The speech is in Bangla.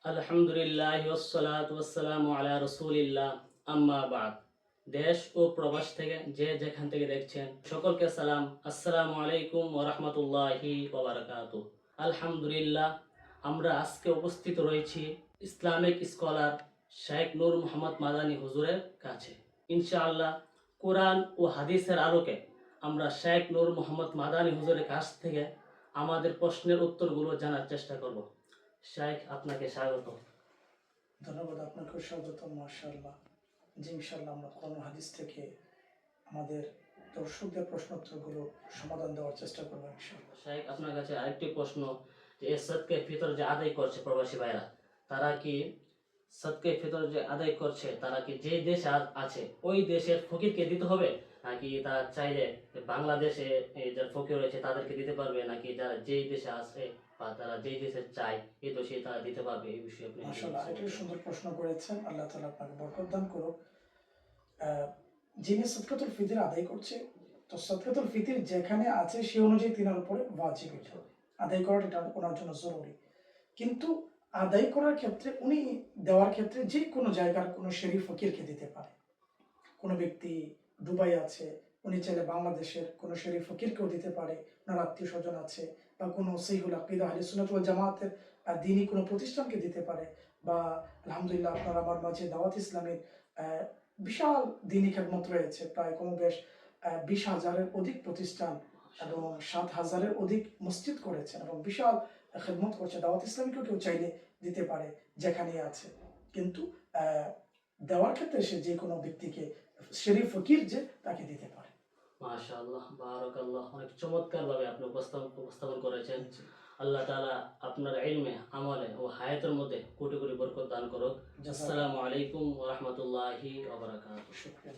আলহামদুলিল্লাহ ওয়াসসালাতু ওয়াসসালামু আলা রাসূলিল্লাহ আম্মা বাদ। দেশ ও প্রবাস থেকে যে যেখান থেকে দেখছেন সকলকে সালাম, আসসালামু আলাইকুম ওয়া রাহমাতুল্লাহি ওয়া বারাকাতুহু। আলহামদুলিল্লাহ, আমরা আজকে উপস্থিত রয়েছি ইসলামিক স্কলার শেখ নূর মোহাম্মদ মাদানী হুজুরের কাছে। ইনশাআল্লাহ কোরআন ও হাদিসের আলোকে আমরা শেখ নূর মোহাম্মদ মাদানী হুজুরের কাছ থেকে আমাদের প্রশ্নের উত্তরগুলো জানার চেষ্টা করব। শেখ, আপনাকে স্বাগত। ধন্যবাদ, আপনাকেও স্বাগত। মাশাআল্লাহ। জি, ইনশাআল্লাহ আমরা কোরআন ও হাদিস থেকে আমাদের দর্শকদের প্রশ্নোত্তরগুলো সমাধান দেওয়ার চেষ্টা করবো ইনশাআল্লাহ। শেখ, আপনার কাছে আরেকটি প্রশ্ন, যে এই সদকে ফিতর যে আদায় করছে প্রবাসী ভাইরা, তারা কি সদকে ফিতর যে আদায় করছে তারা কি যে দেশে আছে ওই দেশের ফকিরকে দিতে হবে, নাকি তারা চাইলে যে বাংলাদেশে এই যে ফকির রয়েছে তাদেরকে দিতে পারবে, নাকি যারা যেই দেশে আছে বা তারা যেই দেশে চায় এই দেশে তারা দিতে পারবে? এই বিষয়ে আপনি মাশাআল্লাহ, এটা সুন্দর প্রশ্ন করেছেন। আল্লাহ তাআলা আপনাকে বরকত দান করুক। যিনি সদকাতুল ফিতর আদায় করছে, তো সদকাতুল ফিতর যেখানে আছে সে অনুযায়ী তিনার উপরে ওয়াজিব, এটা আদায় করাটা এটা ওনার জন্য জরুরি। কিন্তু আদায় করার ক্ষেত্রে উনি দেওয়ার ক্ষেত্রে যে কোনো জায়গার কোনো শরীফ ফকিরকে দিতে পারে। কোনো ব্যক্তি দুবাই আছে, উনি চাইলে বাংলাদেশের কোনো শরীফ ফকিরকেও দিতে পারে, ওনার আত্মীয় স্বজন আছে, বা কোনো সহিহুল আকীদা আহলে সুন্নাত ওয়াল জামাতের দিনী কোনো প্রতিষ্ঠানকে দিতে পারে, বা আলহামদুলিল্লাহ আপনার আমার মাঝে দাওয়াত ইসলামের বিশাল দিনী খেদমত রয়েছে, প্রায় কমবেশ 20,000-এর অধিক প্রতিষ্ঠান এবং 7,000-এর অধিক মসজিদ করেছেন এবং বিশাল খেদমত করছে। দাওয়াত ইসলামীকেও কেউ চাইলে দিতে পারে যেখানেই আছে। কিন্তু দেওয়ার ক্ষেত্রে সে যে কোনো ব্যক্তিকে শরীফ ফকির যে তাকে দিতে পারে। মাশাআল্লাহ, বারাকাল্লাহ, অনেক চমৎকারভাবে আপনি উপস্থাপন করেছেন। আল্লাহ তাআলা আপনার ইলমে, আমলে ও হায়াতের মধ্যে কোটি কোটি বরকত দান করুক। আসসালামু আলাইকুম ওয়া রাহমাতুল্লাহি ওয়া বারাকাতুহু। শুকরিয়া।